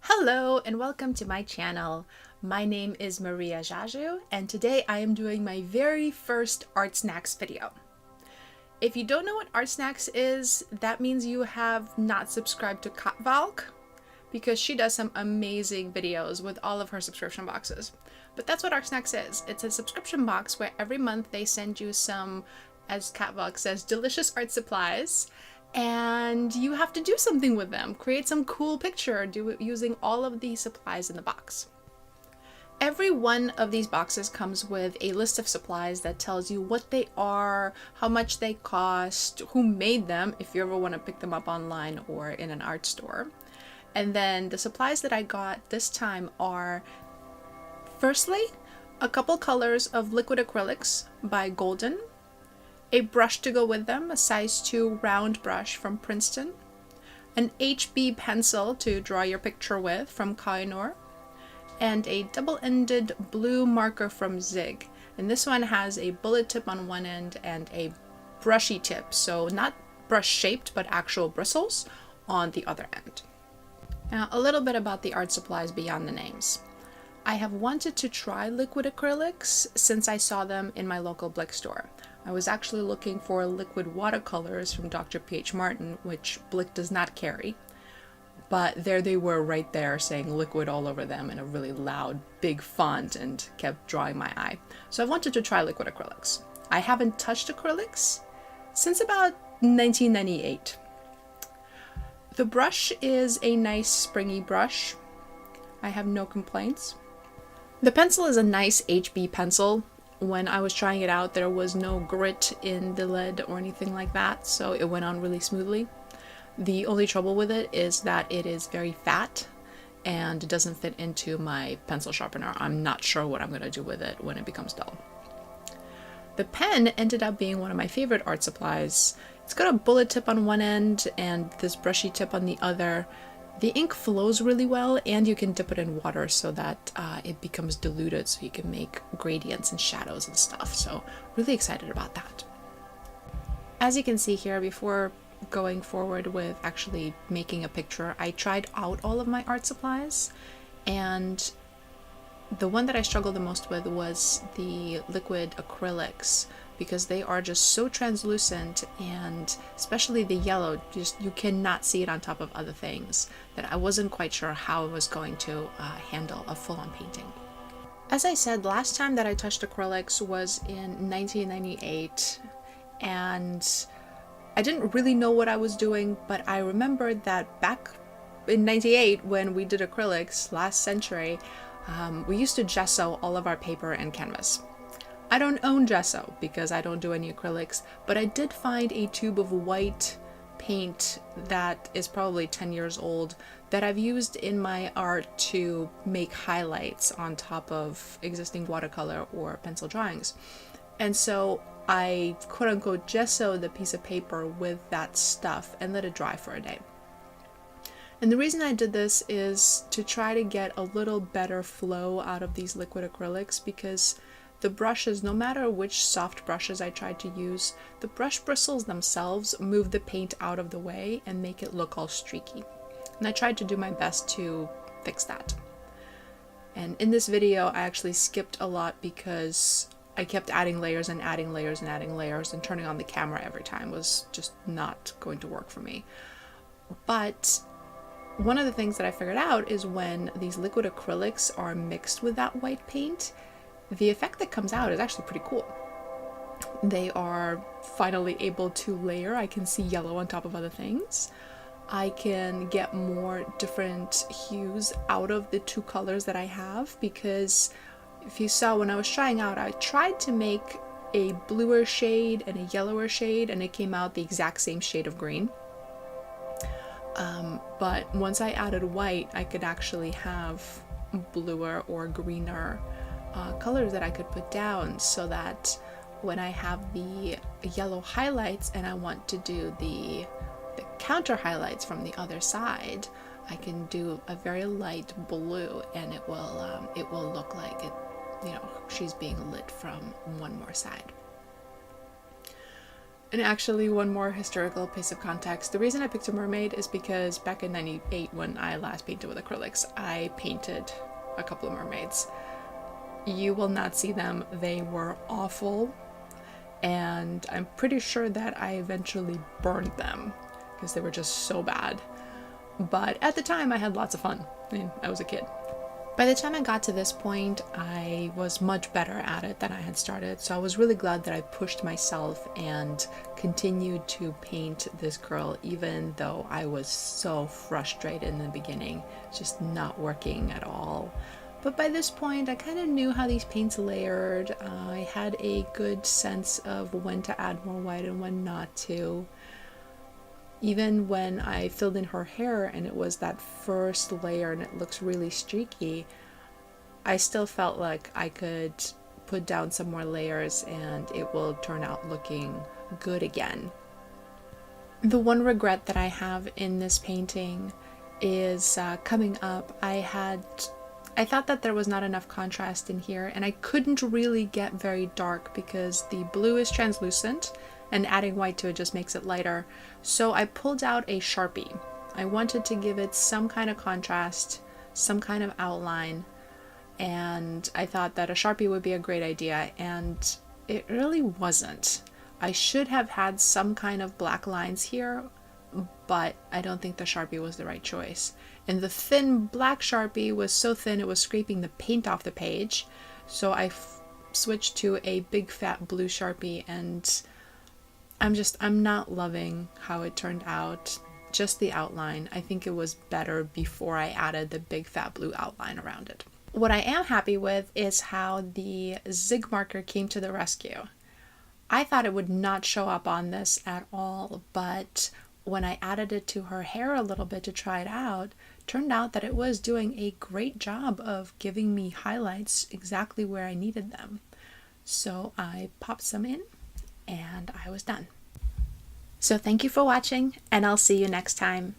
Hello and welcome to my channel. My name is Maria Jaju and today I am doing my very first ArtSnacks video. If you don't know what ArtSnacks is, that means you have not subscribed to Katvalk because she does some amazing videos with all of her subscription boxes. But that's what ArtSnacks is. It's a subscription box where every month they send you some, as Katvalk says, delicious art supplies. And you have to do something with them, create some cool picture using all of the supplies in the box. Every one of these boxes comes with a list of supplies that tells you what they are, how much they cost, who made them, if you ever want to pick them up online or in an art store. And then the supplies that I got this time are, firstly, a couple colors of liquid acrylics by Golden, a brush to go with them, a size 2 round brush from Princeton, an HB pencil to draw your picture with from Koh-I-Noor, and a double-ended blue marker from Zig. And this one has a bullet tip on one end and a brushy tip, so not brush shaped but actual bristles on the other end. Now a little bit about the art supplies beyond the names. I have wanted to try liquid acrylics since I saw them in my local Blick store. I was actually looking for liquid watercolors from Dr. P.H. Martin, which Blick does not carry. But there they were right there saying liquid all over them in a really loud, big font and kept drawing my eye. So I wanted to try liquid acrylics. I haven't touched acrylics since about 1998. The brush is a nice springy brush. I have no complaints. The pencil is a nice HB pencil. When I was trying it out, there was no grit in the lead or anything like that, so it went on really smoothly. The only trouble with it is that it is very fat and it doesn't fit into my pencil sharpener. I'm not sure what I'm going to do with it when it becomes dull. The pen ended up being one of my favorite art supplies. It's got a bullet tip on one end and this brushy tip on the other. The ink flows really well and you can dip it in water so that it becomes diluted so you can make gradients and shadows and stuff. So really excited about that. As you can see here, before going forward with actually making a picture, I tried out all of my art supplies, and the one that I struggled the most with was the liquid acrylics, because they are just so translucent, and especially the yellow, just you cannot see it on top of other things, that I wasn't quite sure how I was going to handle a full-on painting. As I said, last time that I touched acrylics was in 1998, and I didn't really know what I was doing, but I remembered that back in 98 when we did acrylics last century, we used to gesso all of our paper and canvas. I don't own gesso because I don't do any acrylics, but I did find a tube of white paint that is probably 10 years old that I've used in my art to make highlights on top of existing watercolor or pencil drawings. And so I quote-unquote gessoed the piece of paper with that stuff and let it dry for a day. And the reason I did this is to try to get a little better flow out of these liquid acrylics, because the brushes, no matter which soft brushes I tried to use, the brush bristles themselves move the paint out of the way and make it look all streaky. And I tried to do my best to fix that. And in this video, I actually skipped a lot because I kept adding layers and adding layers and adding layers, and turning on the camera every time was just not going to work for me. But one of the things that I figured out is when these liquid acrylics are mixed with that white paint, the effect that comes out is actually pretty cool. They are finally able to layer. I can see yellow on top of other things. I can get more different hues out of the two colors that I have, because if you saw when I was trying out, I tried to make a bluer shade and a yellower shade, and it came out the exact same shade of green. But once I added white, I could actually have bluer or greener colors that I could put down, so that when I have the yellow highlights and I want to do the counter highlights from the other side, I can do a very light blue, and it will look like it, she's being lit from one more side. And actually, one more historical piece of context. The reason I picked a mermaid is because back in '98, when I last painted with acrylics, I painted a couple of mermaids. You will not see them. They were awful. And I'm pretty sure that I eventually burned them because they were just so bad. But at the time, I had lots of fun. I mean, I was a kid. By the time I got to this point, I was much better at it than I had started, so I was really glad that I pushed myself and continued to paint this girl, even though I was so frustrated in the beginning, just not working at all. But by this point, I kind of knew how these paints layered. I had a good sense of when to add more white and when not to. Even when I filled in her hair and it was that first layer and it looks really streaky, I still felt like I could put down some more layers and it will turn out looking good again. The one regret that I have in this painting is coming up. I thought that there was not enough contrast in here, and I couldn't really get very dark because the blue is translucent and adding white to it just makes it lighter. So I pulled out a Sharpie. I wanted to give it some kind of contrast, some kind of outline, and I thought that a Sharpie would be a great idea, and it really wasn't. I should have had some kind of black lines here, but I don't think the Sharpie was the right choice. And the thin black Sharpie was so thin it was scraping the paint off the page, so I switched to a big fat blue Sharpie, and I'm not loving how it turned out. Just the outline. I think it was better before I added the big fat blue outline around it. What I am happy with is how the zig marker came to the rescue. I thought it would not show up on this at all, but when I added it to her hair a little bit to try it out, turned out that it was doing a great job of giving me highlights exactly where I needed them. So I popped some in and I was done. So thank you for watching, and I'll see you next time.